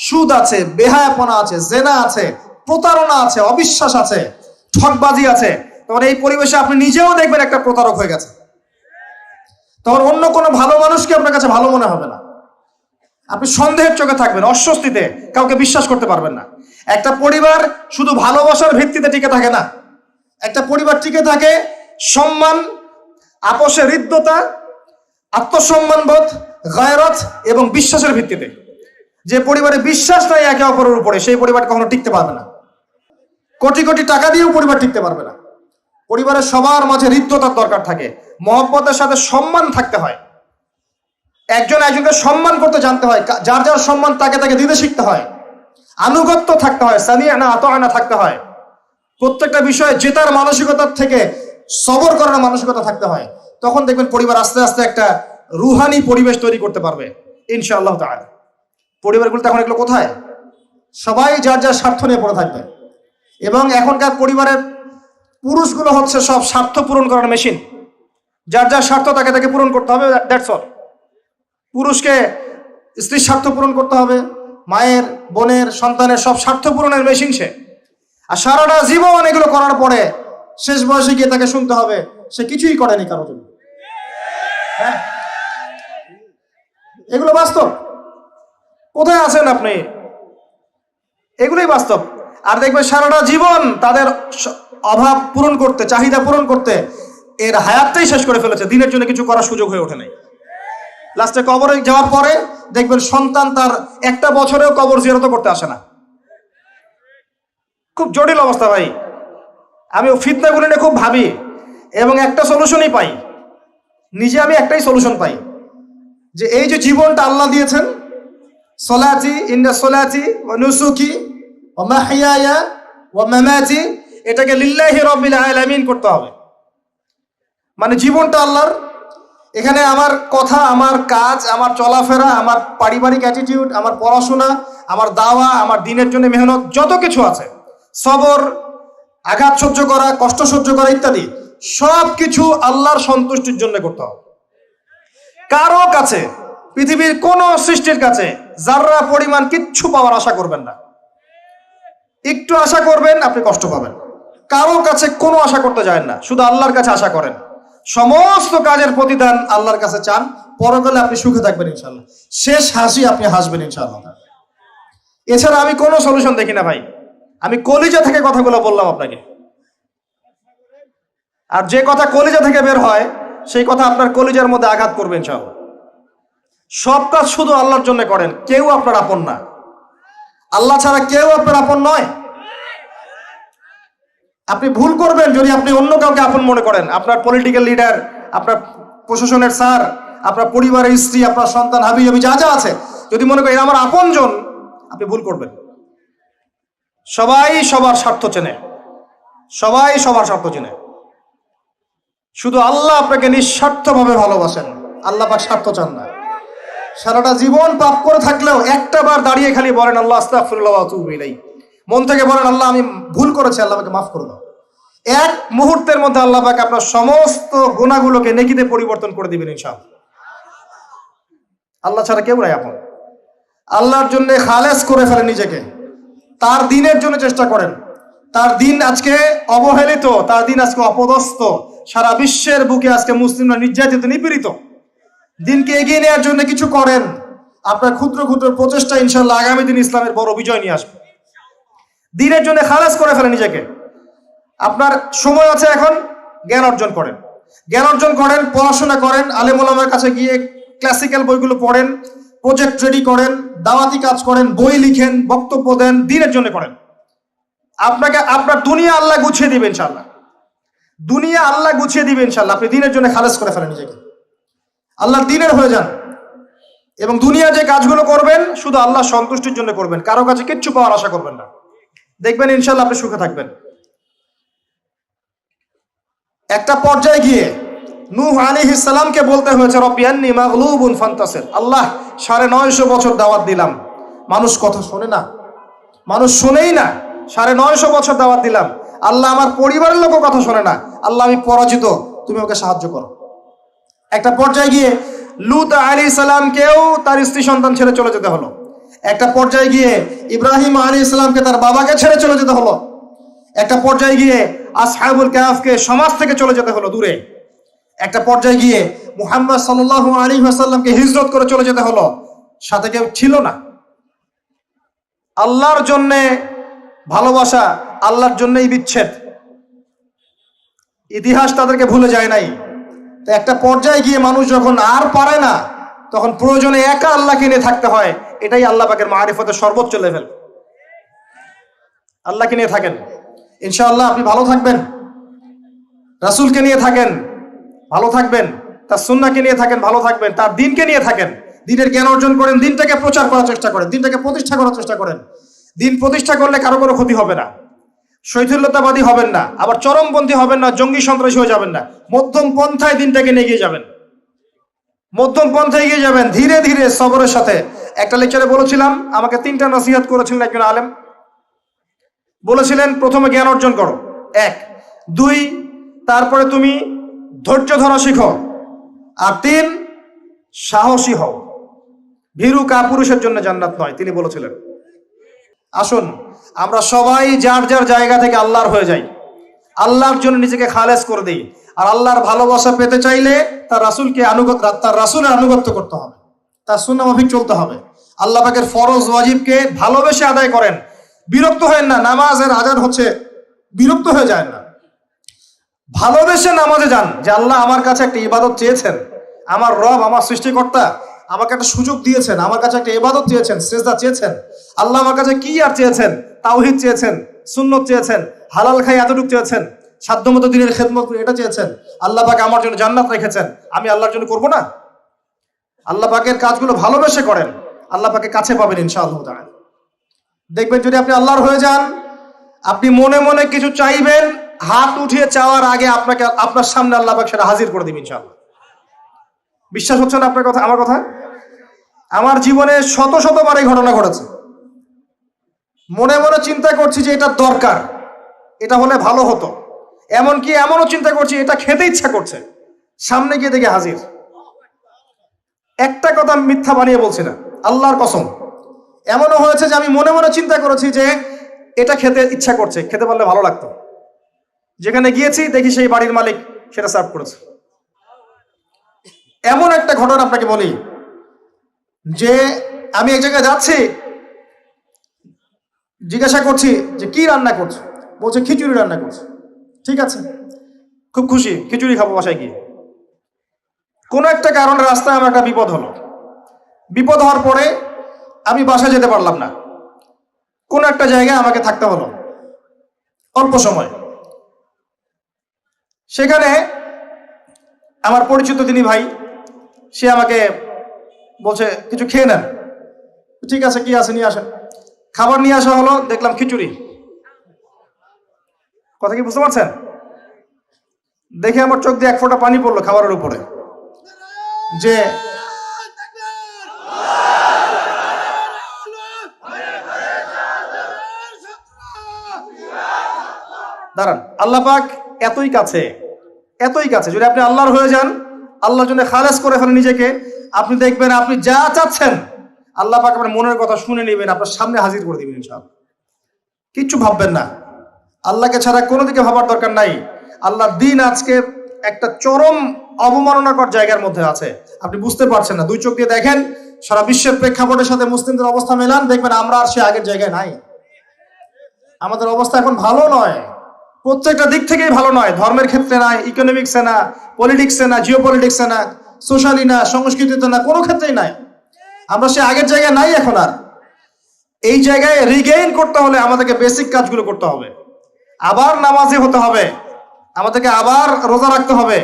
সুদ আছে, বেহায়াপনা আছে, জেনা আছে, প্রতারণা আছে, অবিশ্বাস আছে, ঠকবাজি আছে, তখন এই পরিবেশে আপনি নিজেও দেখবেন একটা প্রতারক হয়ে গেছে। তখন অন্য কোনো ভালো মানুষকে আপনার কাছে ভালো মনে হবে না, আপনি সন্দেহের চোখে থাকবেন, অস্বস্তিতে, কাউকে বিশ্বাস করতে পারবেন না। একটা পরিবার শুধু ভালোবাসার ভিত্তিতে টিকে থাকে না, একটা পরিবার টিকে থাকে সম্মান, আপোষের হৃদ্যতা, আত্মসম্মানবোধ, গায়রত এবং বিশ্বাসের ভিত্তিতে। যে পরিবারে বিশ্বাস নাই একে অপরের উপরে, সেই পরিবার কখনো টিকতে পারবে না। কোটি কোটি টাকা দিয়েও পরিবার টিকতে পারবে না। পরিবারের সবার মাঝে হৃদ্যতার দরকার থাকে, মহব্বতের সাথে সম্মান থাকতে হয়, একজন একজনকে সম্মান করতে জানতে হয়, যার যার সম্মান তাকে তাকে দিতে শিখতে হয়, আনুগত্য থাকতে হয়, সামিআনা আতাআনা থাকতে হয়, প্রত্যেকটা বিষয়ে জেতার মানসিকতার থেকে সবর করার মানসিকতা থাকতে হয়। তখন দেখবেন পরিবার আস্তে আস্তে একটা রুহানি পরিবেশ তৈরি করতে পারবে ইনশাআল্লাহ তাআলা। পরিবারগুলো এখন এগুলো কোথায়? সবাই যার যার স্বার্থ নিয়ে পড়ে থাকবে। এবং এখনকার পরিবারের পুরুষগুলো হচ্ছে সব স্বার্থ পূরণ করার মেশিন, যার যার স্বার্থ তাকে তাকে পূরণ করতে হবে, দ্যাটস অল। পুরুষকে স্ত্রীর স্বার্থ পূরণ করতে হবে, মায়ের, বোনের, সন্তানের সব স্বার্থ পূরণের মেশিন সে। আর সারাটা জীবন এগুলো করার পরে শেষ বয়সে গিয়ে তাকে শুনতে হবে সে কিছুই করেনি কারোর জন্য। হ্যাঁ, এগুলো বাস্তব। কোথায় আছেন আপনি? এগুলোই বাস্তব। আর দেখবেন সারাটা জীবন তাদের অভাব পূরণ করতে, চাহিদা পূরণ করতে এর হায়াতটাই শেষ করে ফেলেছে, দিনের জন্য কিছু করার সুযোগ হয়ে ওঠে নাই। লাস্টে কবরে যাওয়ার পরে দেখবেন সন্তান তার একটা বছরেও কবর জিয়ারত করতে আসে না। খুব জটিল অবস্থা ভাই। আমি ফিতনাগুলো নিয়ে খুব ভাবি এবং একটা সলিউশনই পাই, নিজে আমি একটাই সলিউশন পাই, যে এই যে জীবনটা আল্লাহ দিয়েছেন, সলাতি ইন্না সলাতি ওয়া নুসুকি ওয়া মাহইয়ায়া ওয়া মামাতি, এটাকে লিল্লাহি রাব্বিল আলামিন করতে হবে। মানে জীবনটা আল্লাহর, এখানে আমার কথা, আমার কাজ, আমার চলাফেরা, আমার পারিবারিক অ্যাটিটিউড, আমার পড়াশোনা, আমার দাওয়া, আমার দিনের জন্য মেহনত, যত কিছু আছে, সবর, আঘাত সহ্য করা, কষ্ট সহ্য করা ইত্যাদি, সব কিছু আল্লাহর সন্তুষ্টির জন্য করতে হবে। কারো কাছে, পৃথিবীর কোন সৃষ্টির কাছে যাররা পরিমাণ কিচ্ছু পাওয়ার আশা করবেন না। একটু আশা করবেন আপনি কষ্ট পাবেন। কারো কাছে কোনো আশা করতে যায় না, শুধু আল্লাহর কাছে আশা করেন। সমস্ত কাজের প্রতিদান আল্লাহর কাছে চান, পরকালে আপনি সুখে থাকবেন ইনশাআল্লাহ, শেষ হাসি আপনি হাসবেন ইনশাআল্লাহ। এছাড়া আমি কোনো সলিউশন দেখি না ভাই। আমি কলিজা থেকে কথাগুলো বললাম আপনাকে, আর যে কথা কলিজা থেকে বের হয় সেই কথা আপনার কলিজার মধ্যে আঘাত করবে ইনশাআল্লাহ। সব কাজ শুধু আল্লাহর জন্য করেন, কেউ আপনার আপন না, আল্লাহ ছাড়া কেউ আপনার আপন নয়। আপনি ভুল করবেন যদি আপনি অন্য কাউকে আপন মনে করেন, আপনার পলিটিক্যাল লিডার, আপনার প্রশাসনের স্যার, আপনার পরিবারের স্ত্রী, আপনার সন্তান, হাবি হাবি যা যা আছে, যদি মনে করেন আমার আপনজন, আপনি ভুল করবেন। সবাই সবার স্বার্থ চেনে, সবাই সবার স্বার্থ চেনে, শুধু আল্লাহ আপনাকে নিঃস্বার্থভাবে ভালোবাসেন, আল্লাহ পাক স্বার্থ চান না। সারাটা জীবন পাপ করে থাকলেও একটা বার দাঁড়িয়ে খালি বলেন আল্লাহ আস্তাগফিরুল্লাহ ওয়া আতুবু ইলাইহি, মন থেকে বলেন আল্লাহ আমি ভুল করেছি, আল্লাহ আমাকে মাফ করে দাও। এক মুহূর্তের মধ্যে আল্লাহ পাক আপনার সমস্ত গুনাহগুলোকে নেকিতে পরিবর্তন করে দিবেন ইনশাআল্লাহ। আল্লাহ ছাড়া কেউ নাই আপন। আল্লাহর জন্য খালেস করে ফেলেন নিজেকে, তার দিনের জন্য চেষ্টা করেন। তার দিন আজকে অবহেলিত, তার দিন আজকে অপদস্থ, সারা বিশ্বের বুকে আজকে মুসলিমরা নির্যাতিত, নিপীড়িত। দিনকে এগিয়ে নেওয়ার জন্য কিছু করেন। আপনার ক্ষুদ্র ক্ষুদ্র প্রচেষ্টা ইনশাল্লাহ আগামী দিন ইসলামের বড় বিজয় নিয়ে আসবে। দিনের জন্য খালেস করে ফেলেন নিজেকে। আপনার সময় আছে এখন, জ্ঞান অর্জন করেন, জ্ঞান অর্জন করেন, পড়াশোনা করেন, আলেম ওলামার কাছে গিয়ে ক্লাসিক্যাল বইগুলো পড়েন, প্রজেক্ট রেডি করেন, দাওয়াতি কাজ করেন, বই লিখেন, বক্তব্য দেন, দিনের জন্য করেন। আপনাকে আপনার দুনিয়া আল্লাহ গুছিয়ে দিবে ইনশাল্লাহ, দুনিয়া আল্লাহ গুছিয়ে দিবে ইনশাল্লাহ। আপনি দিনের জন্য খালেস করে ফেলেন নিজেকে, আল্লাহর দিনের হয়ে যান, এবং দুনিয়া যে কাজগুলো করবেন শুধু আল্লাহ সন্তুষ্টির জন্য করবেন, কারো কাছে কিচ্ছু পাওয়ার আশা করবেন না। দেখবেন ইনশাল্লাহ আপনি সুখে থাকবেন। একটা পর্যায়ে গিয়ে নূহ আলাইহিস সালামকে বলতে হয়েছে রব্বি আন্নী মাগলুবুন ফান্তাসির। আল্লাহ 950 বছর দাওয়াত দিলাম, মানুষ কথা শোনে না, মানুষ শোনেই না। 950 বছর দাওয়াত দিলাম, আল্লাহ আমার পরিবারের লোকও কথা শোনে না। আল্লাহ আমি পরাজিত, তুমি ওকে সাহায্য করো। একটা পর্যায়ে গিয়ে লূত আলাইহিস সালামকেও তার স্ত্রী সন্তান ছেড়ে চলে যেতে হলো। একটা পর্যায়ে গিয়ে ইব্রাহিম আলাইহিস সালামকে তার বাবাকে ছেড়ে চলে যেতে হলো। একটা পর্যায়ে গিয়ে আসহাবুল কাহফকে সমাজ থেকে চলে যেতে হলো দূরে। একটা পর্যায়ে গিয়ে মুহাম্মদ সাল্লাল্লাহু আলাইহি ওয়াসাল্লামকে হিজরত করে চলে যেতে হলো, সাথে কেউ ছিল না। আল্লাহর জন্যে ভালোবাসা, আল্লাহর জন্যই বিচ্ছেদ। ইতিহাস তাদেরকে ভুলে যায় নাই। তো একটা পর্যায়ে গিয়ে মানুষ যখন আর পারে না, তখন প্রয়োজনে একা আল্লাহকে নিয়ে থাকতে হয়। এটাই আল্লাহ পাকের মারিফতের সর্বোচ্চ লেভেল। আল্লাহকে নিয়ে থাকেন, ইনশাআল্লাহ আপনি ভালো থাকবেন। রাসূলকে নিয়ে থাকেন, ভালো থাকবেন। তার সুন্নাহকে নিয়ে থাকেন, ভালো থাকবেন। তার দিনকে নিয়ে থাকেন, দিনের জ্ঞান অর্জন করেন, দিনটাকে প্রচার করার চেষ্টা করেন, দিনটাকে প্রতিষ্ঠা করার চেষ্টা করেন। দিন প্রতিষ্ঠা করলে কারো কোনো ক্ষতি হবে না, শৈথিল্যতাবাদী হবেন না, আবার চরমপন্থী হবেন না, জঙ্গি সন্ত্রাসী হয়ে যাবেন না। মধ্যম পন্থায় দিনটাকে নিয়ে গিয়ে যাবেন, মধ্যম পন্থায় এগিয়ে যাবেন, ধীরে ধীরে সবরের সাথে। একটা লেকচারে বলেছিলাম, আমাকে 3টা নসিহত করেছিলেন একজন আলেম। বলেছিলেন, প্রথমে জ্ঞান অর্জন করো, 1, 2, তারপরে তুমি ধৈর্য ধরা শিখো, আর 3, সাহসী হও। ভীরু কাপুরুষের জন্য জান্নাত নয়, তিনি বলেছিলেন। আসুন আমরা সবাই যার যার জায়গা থেকে আল্লাহর হয়ে যাই, আল্লাহর জন্য নিজেকে খালেস করে দিই। আর আল্লাহর ভালোবাসা পেতে চাইলে তার রাসূলের আনুগত্য করতে হবে, তার সুন্নাহ মাফিক চলতে হবে। আল্লাহ পাকের ফরজ ওয়াজিবকে ভালোবেসে আদায় করেন, বিরক্ত হয়েন না। নামাজের আজান হচ্ছে, বিরক্ত হয়ে যায় না, ভালোবেসে নামাজে যান। যে আল্লাহ আমার কাছে একটা ইবাদত চেয়েছেন, আমার রব, আমার সৃষ্টিকর্তা আমাকে একটা সুযোগ দিয়েছেন, আমার কাছে একটা ইবাদত চেয়েছেন, সিজদা চেয়েছেন। আল্লাহ আমার কাছে কি আর চেয়েছেন? তাওহীদ চেয়েছেন, সুন্নত চেয়েছেন, হালাল খাই এতটুকু চেয়েছেন, সাধ্যমতো দিনের খেদমত করে এটা চেয়েছেন। আল্লাহ পাক আমার জন্য জান্নাত রেখেছেন, আমি আল্লাহর জন্য করব না? আল্লাহ পাকের কাজগুলো ভালোবেসে করেন, আল্লাহ পাকে কাছে পাবেন ইনশাআল্লাহ তাআলা। দেখবেন যদি আপনি আল্লাহর হয়ে যান, আপনি মনে মনে কিছু চাইবেন, হাত উঠিয়ে চাওয়ার আগে আপনার সামনে আল্লাহ পাক সেটা হাজির করে দিবেন ইনশাআল্লাহ। বিশ্বাস হচ্ছে না আপনার কথা, আমার কথা? আমার জীবনে শত শতবার এই ঘটনা ঘটেছে। মনে মনে চিন্তা করছি যে এটা দরকার, এটা হলে ভালো হতো, এমনকি এমনও চিন্তা করছি এটা খেতে ইচ্ছা করছে, সামনে গিয়ে দেখে হাজির। একটা কথা মিথ্যা বানিয়ে বলছি না, আল্লাহর কসম। এমনও হয়েছে যে আমি মনে মনে চিন্তা করেছি যে এটা খেতে ইচ্ছা করছে, খেতে পারলে ভালো লাগতো, যেখানে গিয়েছি দেখি সেই বাড়ির মালিক সেটা সার্ভ করেছে। এমন একটা ঘটনা আপনাকে বলি যে আমি এক জায়গায় যাচ্ছি, জিজ্ঞাসা করছি যে কি রান্না করছো, বলছে খিচুড়ি রান্না করছে। ঠিক আছে, খুব খুশি, খিচুড়ি খাবো বাসায় গিয়ে। কোনো একটা কারণে রাস্তায় আমার একটা বিপদ হলো। বিপদ হওয়ার পরে আমি বাসায় যেতে পারলাম না, কোনো একটা জায়গায় আমাকে থাকতে হলো অল্প সময়। সেখানে আমার পরিচিত তিনি ভাই, সে আমাকে বলছে কিছু খেয়ে নেন। ঠিক আছে, কি আছে নিয়ে আসেন। খাবার নিয়ে আসা হলো, দেখলাম খিচুড়ি। কথা কি বুঝতে পারছেন? দেখে আমার চোখ দিয়ে এক ফোঁটা পানি পড়লো খাবারের উপরে, যে দাঁড়ান, আল্লাহ পাক এতই কাছে, এতই কাছে। যদি আপনি আল্লাহর হয়ে যান, আল্লাহর জন্য খালেস করে ফেলেন নিজেকে, আপনি দেখবেন আপনি যা চাচ্ছেন আল্লাহ পাক আপনার মনের কথা শুনে নেবেন, আপনার সামনে হাজির করে দিবেন ইনশাআল্লাহ। কিচ্ছু ভাববেন না, আল্লাহকে ছাড়া কোনো দিকে ভাবার দরকার নাই। আল্লাহর দিন আজকে একটা চরম অবমাননাকর জায়গার মধ্যে আছে, আপনি বুঝতে পারছেন না। দুই চোখ দিয়ে দেখেন, সারা বিশ্বের প্রেক্ষাপটের সাথে মুসলিমদের অবস্থা মেলান, দেখবেন আমরা আর সে আগের জায়গায় নাই। আমাদের অবস্থা এখন ভালো নয়, প্রত্যেকটা দিক থেকেই ভালো নয়। ধর্মের ক্ষেত্রে না, ইকোনমিক্সে না, পলিটিক্সে না, জিও পলিটিক্সে না, সোশ্যালি না, সংস্কৃতিতে না, কোনো ক্ষেত্রেই নাই। আমরা সে আগের জায়গায় নাই এখন আর। এই জায়গায় রিগেইন করতে হলে আমাদেরকে বেসিক কাজগুলো করতে হবে। আবার নামাজি হতে হবে, আমাদেরকে আবার রোজা রাখতে হবে,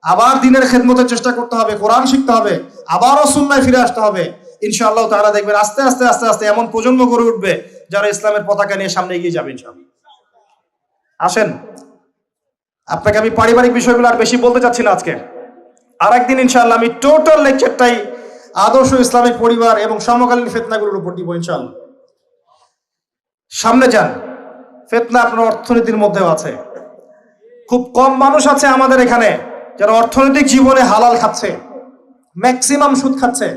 আবার দিনের খেদমতের চেষ্টা করতে হবে, কোরআন শিখতে হবে, আবারও সুন্নায় ফিরে আসতে হবে। ইনশাআল্লাহ তাআলা দেখবেন আস্তে আস্তে আস্তে আস্তে এমন প্রজন্ম গড়ে উঠবে যারা ইসলামের পতাকা নিয়ে সামনে এগিয়ে যাবে ইনশাআল্লাহ। আসেন, আপনাকে আমি পারিবারিক বিষয়গুলো আর বেশি বলতে চাচ্ছি না আজকে। আর একদিন ইনশাআল্লাহ আমি টোটাল লেকচারটাই আদর্শ ইসলামিক পরিবার এবং সমকালীন ফিতনাগুলোর উপর দিব ইনশাআল্লাহ। সামনে যান। ফিতনা আপনার অর্থনীতির মধ্যেও আছে। খুব কম মানুষ আছে আমাদের এখানে যারা অর্থনৈতিক জীবনে হালাল খাচ্ছে, ম্যাক্সিমাম সুদ খাচ্ছে।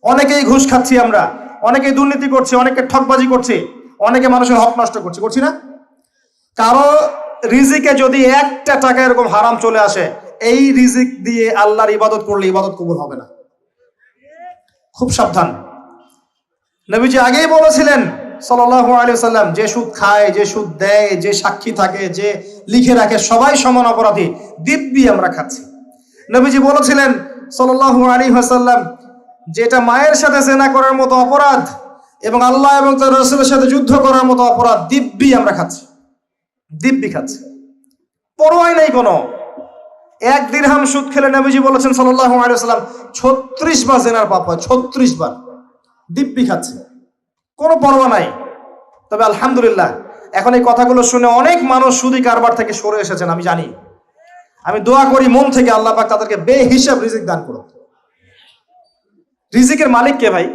অনেকেই ঘুষ খাচ্ছি আমরা, অনেকেই দুর্নীতি করছি, অনেকে ঠকবাজি করছি, অনেকে মানুষের হক নষ্ট করছি না? কারো রিজিকে যদি একটা টাকা এরকম হারাম চলে আসে, এই রিজিক দিয়ে আল্লাহর ইবাদত করলে ইবাদত কবুল হবে না। খুব সাবধান। নবীজি আগেই বলেছিলেন সাল্লাল্লাহু আলাইহি ওয়াসাল্লাম, যে সুদ খায়, যে সুদ দেয়, যে সাক্ষী থাকে, যে লিখে রাখে, সবাই সমান অপরাধী। দিব্যি আমরা খাচ্ছি। নবীজি বলেছিলেন সাল্লাল্লাহু আলাইহি ওয়াসাল্লাম, যেটা মায়ের সাথে জেনা করার মতো অপরাধ এবং আল্লাহ এবং তার রাসূলের সাথে যুদ্ধ করার মতো অপরাধ, দিব্যি আমরা খাচ্ছি, দিব্যি খাচ্ছি, পরোয়াই নেই কোনো। 1 দিরহাম সুদ খেলে নবীজি বলেছেন সাল্লাল্লাহু আলাইহি ওয়াসাল্লাম 36 বার জেনার পাপ হয়, 36 বার। দিব্যি খাচ্ছে, কোনো পরোয়া নাই। তবে আলহামদুলিল্লাহ এখন এই কথাগুলো শুনে অনেক মানুষ সুদি কারবার থেকে সরে এসেছেন, আমি জানি। আমি দোয়া করি মন থেকে, আল্লাহ পাক তাদেরকে বেহিসাব রিজিক দান করুন। রিজিকের মালিক কে ভাই?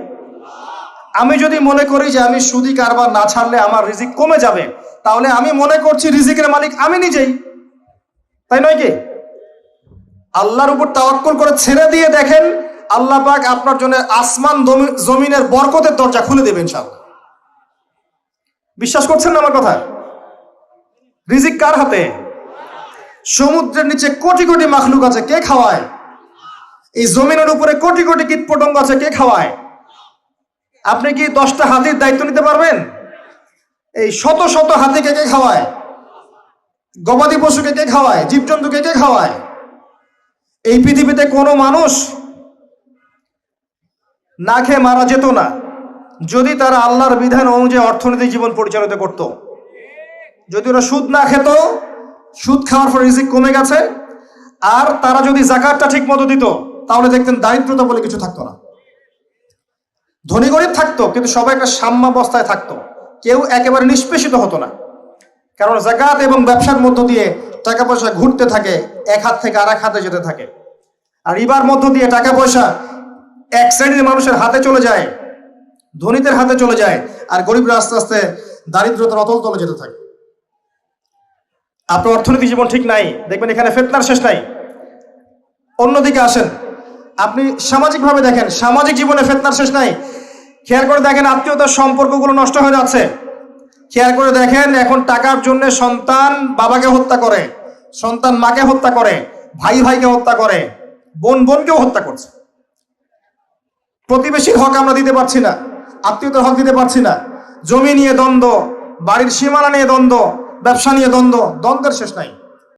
আমি যদি মনে করি যে আমি সুদি কারবার না ছাড়লে আমার রিজিক কমে যাবে, তাহলে আমি মনে করছি রিজিকের মালিক আমি নিজেই, তাই নয় কি? আল্লাহর উপর তাওয়াক্কুল করে ছেড়ে দিয়ে দেখেন, আল্লাহ পাক আপনার জন্য আসমান জমিনের বরকতের দরজা খুলে দেবেন ইনশাআল্লাহ। বিশ্বাস করছেন না আমার কথা? রিজিক কার হাতে? সমুদ্রের নিচে কোটি কোটি মাখলুক আছে, কে খাওয়ায়? এই জমিনের উপরে কোটি কোটি কীটপতঙ্গ আছে, কে খাওয়ায়? আপনি কি 10টা হাতির দায়িত্ব নিতে পারবেন? এই শত শত হাতিকে কে খাওয়ায়? গবাদি পশুকে কে খাওয়ায়? জীবজন্তুকে কে খাওয়ায়? এই পৃথিবীতে কোনো মানুষ না খেয়ে মারা যেত না যদি তারা আল্লাহর বিধান অনুযায়ী অর্থনৈতিক জীবন পরিচালিত করত। যদি ওরা সুদ না খেত, সুদ খাওয়ার পর রিজিক কমে গেছে, আর তারা যদি যাকাতটা ঠিক মতো দিত, তাহলে দেখতেন দারিদ্রতা বলে কিছু থাকতো না। ধনী গরিব থাকতো, কিন্তু সবাই একটা সাম্যাবস্থায় থাকতো, কেউ একেবারে নিষ্পেষিত হতো না। কারণ যাকাত এবং ব্যবসার মধ্য দিয়ে টাকা পয়সা ঘুরতে থাকে, এক হাত থেকে আরেক হাতে যেতে থাকে। আর রিবার মধ্য দিয়ে টাকা পয়সা এক শ্রেণীর মানুষের হাতে চলে যায়, ধনীদের হাতে চলে যায়, আর গরিবরা আস্তে আস্তে দারিদ্রতার অতল তলে যেতে থাকে। আপনার অর্থনৈতিক জীবন ঠিক নাই, দেখবেন এখানে ফিতনার শেষ নাই। অন্যদিকে আসেন, আপনি সামাজিকভাবে দেখেন, সামাজিক জীবনে ফিতনার শেষ নাই। খেয়াল করে দেখেন, আত্মীয়তার সম্পর্কগুলো নষ্ট হয়ে যাচ্ছে। খেয়াল করে দেখেন, এখন টাকার জন্য সন্তান বাবাকে হত্যা করে, সন্তান মাকে হত্যা করে, ভাই ভাইকে হত্যা করে, বোন বোনকেও হত্যা করছে। প্রতিবেশীর হক আমরা দিতে পারছি না, আত্মীয়তার হক দিতে পারছি না। জমি নিয়ে দ্বন্দ্ব, বাড়ির সীমানা নিয়ে দ্বন্দ্ব, ব্যবসা নিয়ে দ্বন্দ্ব, দ্বন্দ্বের শেষ নাই।